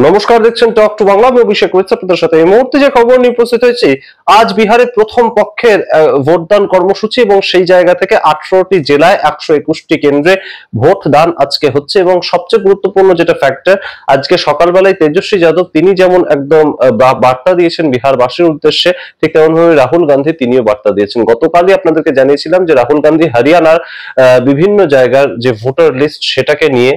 নমস্কার, দেখছেন talk to Bangla. আমি অভিষেক রয়েছে আপনাদের সাথে। এই মুহূর্তে যে খবর নিয়ে উপস্থিত হয়েছি, আজ বিহারে প্রথম পক্ষের ভোটদান কর্মসূচি এবং সেই জায়গা থেকে 18টি জেলায় 121টি কেন্দ্রে ভোট দান আজকে হচ্ছে। এবং সবচেয়ে গুরুত্বপূর্ণ যেটা ফ্যাক্টর, আজকে সকালবেলায় তেজস্বী যাদব তিনি যেমন একদম বার্তা দিয়েছেন বিহারবাসীর উদ্দেশ্যে, ঠিক তেমনভাবে রাহুল গান্ধী তিনিও বার্তা দিয়েছেন। গতকালই আপনাদেরকে জানিয়েছিলাম যে রাহুল গান্ধী হরিয়ানার বিভিন্ন জায়গার যে ভোটার লিস্ট সেটাকে নিয়ে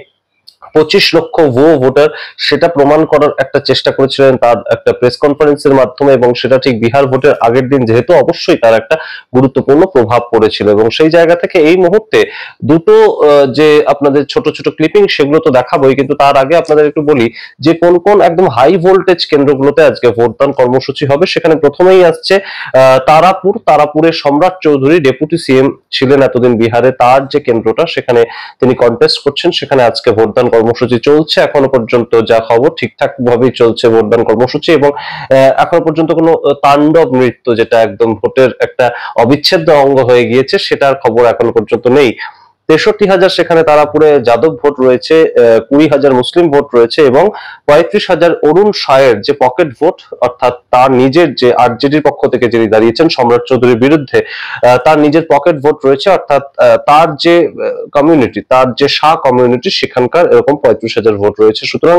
25 লক্ষ ভোটার সেটা প্রমাণ করার একটা চেষ্টা করেছিলেন তার একটা প্রেস কনফারেন্সের মাধ্যমে, এবং সেটা ঠিক বিহার ভোটের আগের দিন, যেহেতু অবশ্যই তার একটা গুরুত্বপূর্ণ প্রভাব পড়েছিল। এবং সেই জায়গা থেকে এই মুহূর্তে দুটো যে আপনাদের ছোট ছোট ক্লিপিং সেগুলো তো দেখাবোই, কিন্তু তার আগে আপনাদের একটু বলি যে কোন কোন একদম হাই ভোল্টেজ কেন্দ্রগুলোতে আজকে ভোটদান কর্মসূচি হবে। সেখানে প্রথমেই আসছে তারাপুরের সম্রাট চৌধুরী, ডেপুটি সিএম ছিলেন এতদিন বিহারে, তার যে কেন্দ্রটা সেখানে তিনি কন্টেস্ট করছেন, সেখানে আজকে ভোটদান কর্মসূচি চলছে। এখনো পর্যন্ত যা খবর ঠিকঠাক ভাবেই চলছে ভোটদান কর্মসূচি, এবং এখনো পর্যন্ত কোনো তাণ্ডব নৃত্য, যেটা একদম ভোটের একটা অবিচ্ছেদ্য অঙ্গ হয়ে গিয়েছে, সেটার খবর এখনো পর্যন্ত নেই। 63,000 সেখানে তারাপুরে যাদব ভোট রয়েছে, 20,000 মুসলিম ভোট রয়েছে, এবং 35,000 অরুণ সায়ের যে পকেট ভোট, অর্থাৎ তার নিজের যে আরজেডির পক্ষ থেকে যিনি দাঁড়িয়েছেন সম্রাট চৌধুরীর বিরুদ্ধে, তার নিজের পকেট ভোট রয়েছে, অর্থাৎ তার যে কমিউনিটি, তার যে শাহ কমিউনিটি, সেখানকার এরকম 35,000 ভোট রয়েছে। সুতরাং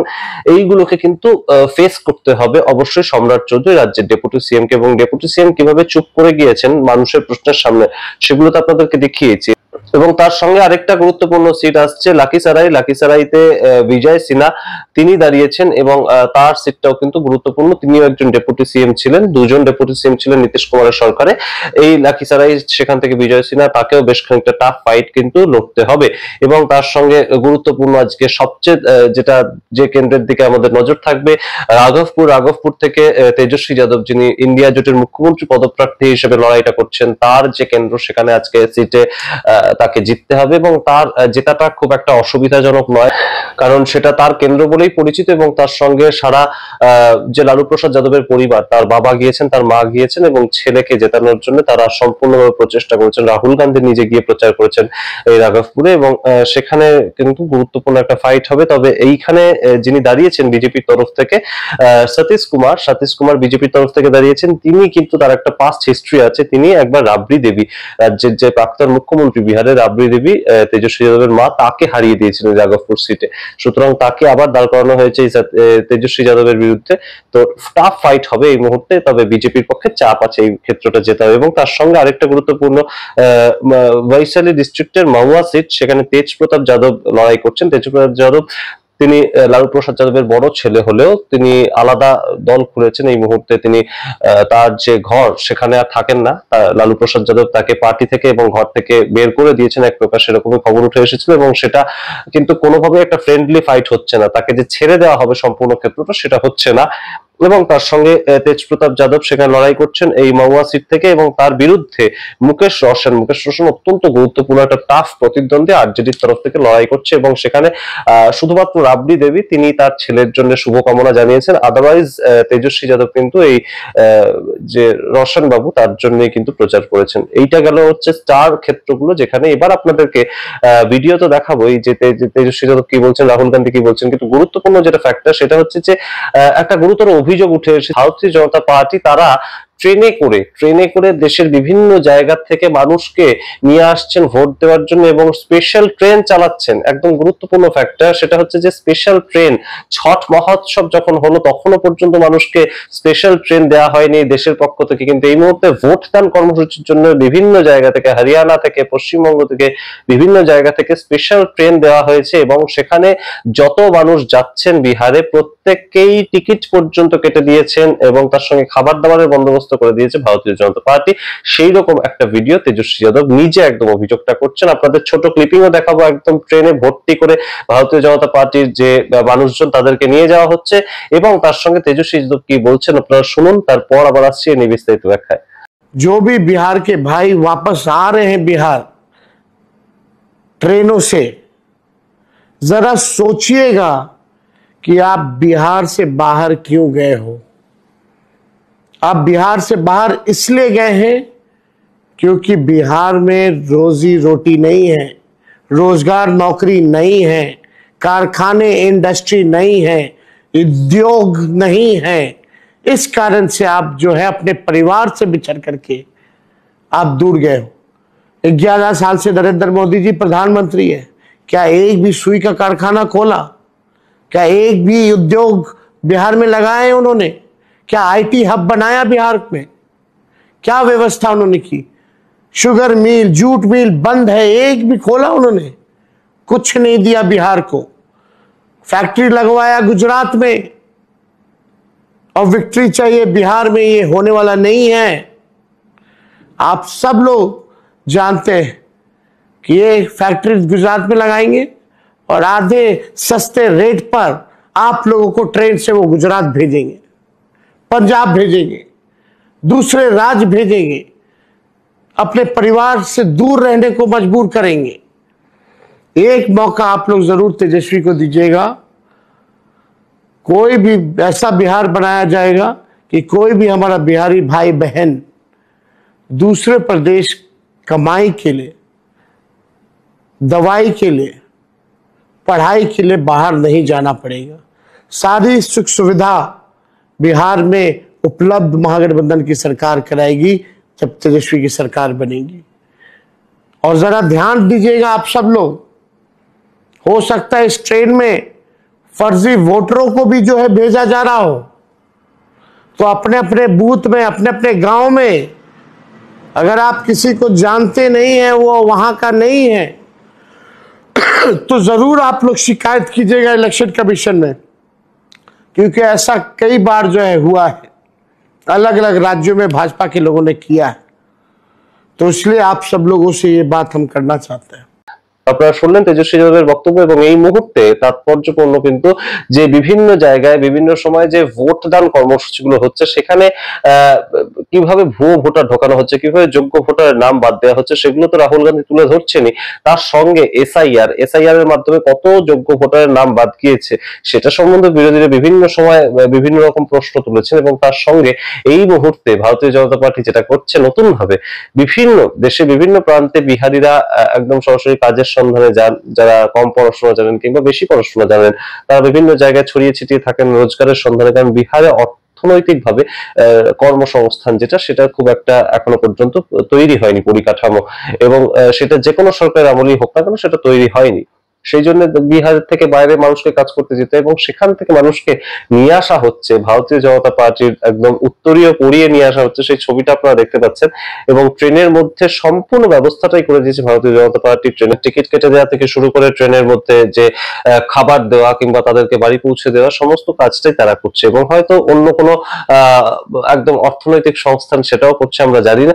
এইগুলোকে কিন্তু ফেস করতে হবে অবশ্যই সম্রাট চৌধুরী রাজ্যের ডেপুটি সিএম কে। এবং ডেপুটি সিএম কিভাবে চুপ করে গিয়েছেন মানুষের প্রশ্নের সামনে, সেগুলো তো আপনাদেরকে দেখিয়েছি। এবং তার সঙ্গে আরেকটা গুরুত্বপূর্ণ সিট আসছে লাকিসারাইতে বিজয় সিনহা তিনি দাঁড়িয়েছেন, এবং তার সিটটাও কিন্তু গুরুত্বপূর্ণ। তিনিও একজন ডেপুটি সিএম ছিলেন, দুজন ডেপুটি সিএম ছিলেন নীতিশ কুমারের সরকারে। এই লাকিসারাই সেখান থেকে বিজয় সিনহা, তাকেও বেশ খানিকটা টাফ ফাইট কিন্তু লড়তে হবে। এবং তার সঙ্গে গুরুত্বপূর্ণ আজকে সবচেয়ে যেটা, যে কেন্দ্রের দিকে আমাদের নজর থাকবে, রাঘবপুর থেকে তেজস্বী যাদব, যিনি ইন্ডিয়া জোটের মুখ্যমন্ত্রী পদপ্রার্থী হিসেবে লড়াইটা করছেন, তার যে কেন্দ্র, সেখানে আজকে সিটে তাকে জিততে হবে। এবং তার জেতাটা খুব একটা অসুবিধাজনক নয়, কারণ সেটা তার কেন্দ্র বলেই পরিচিত। এবং তার সঙ্গে সারা যে লালু প্রসাদ যাদবের পরিবার, তার বাবা গিয়েছেন, তার মা গিয়েছেন, এবং ছেলেকে জেতানোর জন্য তারা সম্পূর্ণভাবে প্রচেষ্টা করেছেন। রাহুল গান্ধী নিজে গিয়ে প্রচার করেছেন এই রাঘবপুরে, এবং সেখানে কিন্তু গুরুত্বপূর্ণ একটা ফাইট হবে। তবে এইখানে যিনি দাঁড়িয়েছেন বিজেপির তরফ থেকে, সতীশ কুমার বিজেপির তরফ থেকে দাঁড়িয়েছেন, তিনি কিন্তু তার একটা পাস্ট হিস্ট্রি আছে। তিনি একবার রাবড়ি দেবী, রাজ্যের যে প্রাক্তন মুখ্যমন্ত্রী বিহারের রাবড়ি দেবী, তেজস্বী যাদবের মা, তাকে হারিয়ে দিয়েছিলেন রাঘবপুর সিটে। সুতরাং তাকে আবার দাঁড় করানো হয়েছে তেজস্বী যাদবের বিরুদ্ধে। তো টাফ ফাইট হবে এই মুহূর্তে, তবে বিজেপির পক্ষে চাপ আছে এই ক্ষেত্রটা জেতা হবে। এবং তার সঙ্গে আরেকটা গুরুত্বপূর্ণ বৈশালী ডিস্ট্রিক্টের মাহুয়া সিট, সেখানে তেজপ্রতাপ যাদব লড়াই করছেন। তেজপ্রতাপ যাদব তিনি লালু প্রসাদ যাদবের বড় ছেলে হলেও তিনি আলাদা দল খুলেছেন। এই মুহূর্তে তিনি তার যে ঘর, সেখানে আর থাকেন না। লালু প্রসাদ যাদব তাকে পার্টি থেকে এবং ঘর থেকে বের করে দিয়েছেন, এক প্রকার সেরকমই খবর উঠে এসেছিল। এবং সেটা কিন্তু কোনোভাবে একটা ফ্রেন্ডলি ফাইট হচ্ছে না, তাকে যে ছেড়ে দেওয়া হবে সম্পূর্ণ ক্ষেত্রটা, সেটা হচ্ছে না। এবং তার সঙ্গে তেজপ্রতাপ যাদব সেখানে লড়াই করছেন এই মাহুয়া সিট থেকে, এবং তার বিরুদ্ধে মুকেশ রোশন অত্যন্ত গুরুত্বপূর্ণ একটা টাফ প্রতিদ্বন্দ্বী আরজেডির তরফ থেকে লড়াই করছে। এবং সেখানে শুধুমাত্র রাবড়ি দেবী তিনি তার ছেলের জন্য শুভকামনা জানিয়েছেন। আদারওয়াইজ তেজস্বী যাদব কিন্তু এই যে রোশন বাবু, তার জন্যই কিন্তু প্রচার করেছেন। এইটা গেল হচ্ছে স্টার ক্ষেত্রগুলো, যেখানে এবার আপনাদেরকে ভিডিও তো দেখাবোই যে তেজস্বী যাদব কি বলছেন, রাহুল গান্ধী কি বলছেন, কিন্তু গুরুত্বপূর্ণ যেটা ফ্যাক্টর, সেটা হচ্ছে যে একটা গুরুতর অভিযোগ উঠে এসেছে। ভারতীয় জনতা পার্টি তারা ট্রেনে করে দেশের বিভিন্ন জায়গা থেকে মানুষকে নিয়ে আসছেন ভোট দেওয়ার জন্য, এবং স্পেশাল ট্রেন চালাচ্ছেন। একদম গুরুত্বপূর্ণ ফ্যাক্টর সেটা হচ্ছে যে স্পেশাল ট্রেন, ছট মহোৎসব যখন হলো তখনও পর্যন্ত মানুষকে স্পেশাল ট্রেন দেওয়া হয়নি দেশের পক্ষ থেকে, কিন্তু এই মুহূর্তে ভোট দান কর্মসূচির জন্য বিভিন্ন জায়গা থেকে, হরিয়ানা থেকে, পশ্চিমবঙ্গ থেকে, বিভিন্ন জায়গা থেকে স্পেশাল ট্রেন দেওয়া হয়েছে। এবং সেখানে যত মানুষ যাচ্ছেন বিহারে, প্রত্যেককেই টিকিট পর্যন্ত কেটে দিয়েছেন, এবং তার সঙ্গে খাবার দাবারের বন্দোবস্ত করে দিয়েছে ভারতীয় জনতা পার্টি। সেই রকম একটা ভিডিও তেজস্বী যাদব নিজে একদম অভিযোগটা করছেন। আপনাদের ছোট ক্লিপিংও দেখাবো, একদম ট্রেনে ভর্তি করে ভারতীয় জনতা পার্টির যে মানুষজন, তাদেরকে নিয়ে যাওয়া হচ্ছে। এবং তার সঙ্গে তেজস্বী যাদব কি বলছেন আপনারা শুনুন, তারপর আবার আসছি বিস্তারিত ব্যাখ্যায়। जो भी बिहार के भाई वापस आ रहे हैं बिहार ट्रेनों से, जरा सोचिएगा कि आप बिहार से बाहर क्यों गए हो। आप बिहार से बाहर इसलिए गए हैं क्योंकि बिहार में रोजी रोटी नहीं है, रोजगार नौकरी नहीं है, कारखाने इंडस्ट्री नहीं है, उद्योग नहीं है। इस कारण से आप जो है अपने परिवार से बिछड़ करके आप दूर गए हो। 11 साल से नरेंद्र मोदी जी प्रधानमंत्री है, क्या एक भी सुई का कारखाना खोला? क्या एक भी उद्योग बिहार में लगाए उन्होंने? क्या आईटी हब बनाया बिहार में? क्या व्यवस्था उन्होंने की? शुगर मिल, जूट मिल बंद है, एक भी खोला उन्होंने? कुछ नहीं दिया बिहार को। फैक्ट्री लगवाया गुजरात में और विक्ट्री चाहिए बिहार में, ये होने वाला नहीं है। आप सब लोग जानते हैं कि ये फैक्ट्री गुजरात में लगाएंगे और आधे सस्ते रेट पर आप लोगों को ट्रेन से वो गुजरात भेजेंगे, पंजाब भेजेंगे, दूसरे राज्य भेजेंगे, अपने परिवार से दूर रहने को मजबूर करेंगे। एक मौका आप लोग जरूर तेजस्वी को दीजिएगा। कोई भी ऐसा बिहार बनाया जाएगा कि कोई भी हमारा बिहारी भाई बहन दूसरे प्रदेश कमाई के लिए, दवाई के लिए, पढ़ाई के लिए बाहर नहीं जाना पड़ेगा। सारी सुख सुविधा बिहार में उपलब्ध महागठबंधन की सरकार कराएगी जब तेजस्वी की सरकार बनेगी। और जरा ध्यान दीजिएगा आप सब लोग, हो सकता है इस ट्रेन में फर्जी वोटरों को भी जो है भेजा जा रहा हो, तो अपने अपने बूथ में, अपने अपने गांव में अगर आप किसी को जानते नहीं हैं, वो वहां का नहीं है, तो जरूर आप लोग शिकायत कीजिएगा इलेक्शन कमीशन में, क्योंकि ऐसा कई बार जो है हुआ है, अलग अलग राज्यों में भाजपा के लोगों ने किया है। तो इसलिए आप सब लोगों से ये बात हम करना चाहते हैं। আপনারা শুনলেন তেজস্বী যাদবের বক্তব্য এবং এই মুহূর্তে তাৎপর্যপূর্ণ কিন্তু যে বিভিন্ন জায়গায় বিভিন্ন সময় যে ভোটদান কর্মসূচিগুলো হচ্ছে সেখানে কিভাবে ভুয়ো ভোটার ঢোকানো হচ্ছে, কিভাবে যোগ্য ভোটারের নাম বাদ দেওয়া হচ্ছে সেগুলো তো রাহুল গান্ধী তুলে ধরছেনই, তার সঙ্গে এসআইআর এর মাধ্যমে কত যোগ্য ভোটারের নাম বাদ গিয়েছে সেটা সম্বন্ধে বিরোধীরা বিভিন্ন সময় বিভিন্ন রকম প্রশ্ন তুলেছেন। এবং তার সঙ্গে এই মুহূর্তে ভারতীয় জনতা পার্টি যেটা করছে নতুন ভাবে বিভিন্ন দেশে বিভিন্ন প্রান্তে বিহারিরা একদম সরাসরি কাজের সন্ধানে যান, যারা কম পড়াশোনা জানেন কিংবা বেশি পড়াশোনা জানেন, তারা বিভিন্ন জায়গায় ছড়িয়ে ছিটিয়ে থাকেন রোজগারের সন্ধানে। কারণ বিহারে অর্থনৈতিকভাবে কর্মসংস্থান যেটা সেটা খুব একটা এখনো পর্যন্ত তৈরি হয়নি পরিকাঠামো, এবং সেটা যে কোনো সরকারের আমলেই হোক না কেন সেটা তৈরি হয়নি। সেই জন্য বিহার থেকে বাইরে মানুষকে কাজ করতে যেতে এবং সেখান থেকে মানুষকে নিয়ে আসা হচ্ছে ভারতীয় জনতা পার্টির একদম উত্তরীয় পরিয়ে নিয়ে আসা হচ্ছে। সেই ছবিটা আপনারা দেখতে পাচ্ছেন এবং ট্রেনের মধ্যে সম্পূর্ণ ব্যবস্থাটাই করে দিয়েছে ভারতীয় জনতা পার্টি। ট্রেনের টিকিট কেটে দেওয়া থেকে শুরু করে ট্রেনের মধ্যে যে খাবার দেওয়া কিংবা তাদেরকে বাড়ি পৌঁছে দেওয়া সমস্ত কাজটাই তারা করছে, এবং হয়তো অন্য কোনো একদম অর্থনৈতিক সংস্থান সেটাও করছে আমরা জানি না।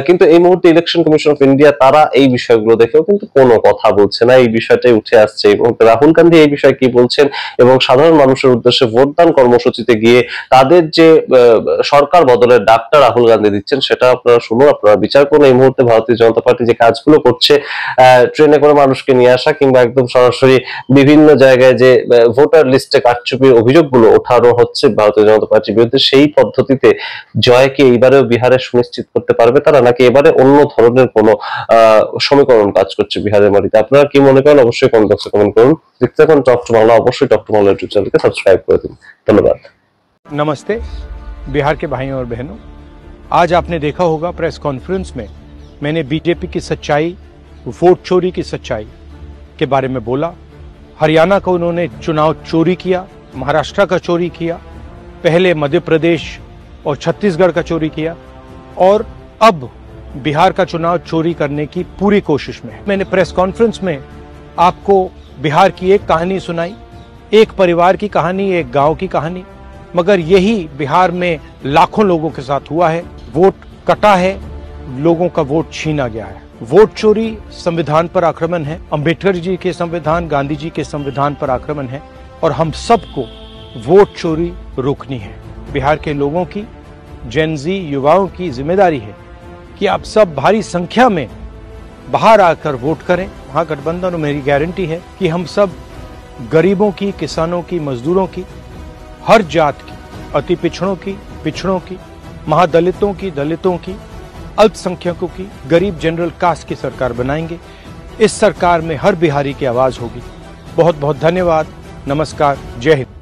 কিন্তু এই মুহূর্তে ইলেকশন কমিশন অফ ইন্ডিয়া তারা এই বিষয়গুলো দেখেও কিন্তু কোনো কথা বলছে না, এই বিষয়টাই উঠে আসছে। এবং রাহুল গান্ধী এই বিষয়ে কি বলছেন এবং সাধারণ মানুষের উদ্দেশ্যে ভোটদান কর্মসূচিতে গিয়ে তাদের যে সরকার বদলের ডাকটা রাহুল গান্ধী দিচ্ছেন সেটা আপনারা শুনুন, আপনারা বিচার করুন। এই মুহূর্তে ভারতীয় জনতা পার্টি যে কাজগুলো করছে, ট্রেনে করে মানুষকে নিয়ে আসা কিংবা একদম সরাসরি বিভিন্ন জায়গায় যে ভোটার লিস্টে কারচুপির অভিযোগগুলো ওঠানো হচ্ছে ভারতীয় জনতা পার্টির বিরুদ্ধে, সেই পদ্ধতিতে জয়কে এইবারেও বিহারে সুনিশ্চিত করতে পারবে তারা, নাকি এবারে অন্য ধরনের কোন সমীকরণ কাজ করছে বিহারের মাটিতে? আপনারা কি মনে করেন অবশ্যই কমেন্ট বক্সে কমেন্ট করুন। দেখতে থাকুন টক টু বাংলা, অবশ্যই টক টু বাংলা ইউটিউব চ্যানেলকে সাবস্ক্রাইব করে দিন। ধন্যবাদ। नमस्ते बिहार के भाइयों और बहनों, आज आपने देखा होगा प्रेस कॉन्फ्रेंस में मैंने बीजेपी की सच्चाई, वोट चोरी की सच्चाई के बारे में बोला। हरियाणा का उन्होंने चुनाव चोरी किया, महाराष्ट्र का चोरी किया, पहले मध्य प्रदेश और छत्तीसगढ़ का चोरी किया, और अब बिहार का चुनाव चोरी करने की पूरी कोशिश में है। मैंने प्रेस कॉन्फ्रेंस में आपको बिहार की एक कहानी सुनाई, एक परिवार की कहानी, एक गांव की कहानी, मगर यही बिहार में लाखों लोगों के साथ हुआ है। वोट कटा है, लोगों का वोट छीना गया है। वोट चोरी संविधान पर आक्रमण है, अंबेडकर जी के संविधान, गांधी जी के संविधान पर आक्रमण है, और हम सबको वोट चोरी रोकनी है। बिहार के लोगों की, जेनजी युवाओं की जिम्मेदारी है कि आप सब भारी संख्या में बाहर आकर वोट करें। महागठबंधन, मेरी गारंटी है कि हम सब गरीबों की, किसानों की, मजदूरों की, हर जात की, अति पिछड़ों की, महादलितों की, दलितों की, अल्पसंख्यकों की, गरीब जनरल कास्ट की सरकार बनाएंगे। इस सरकार में हर बिहारी की आवाज होगी। बहुत बहुत धन्यवाद, नमस्कार, जय हिंद।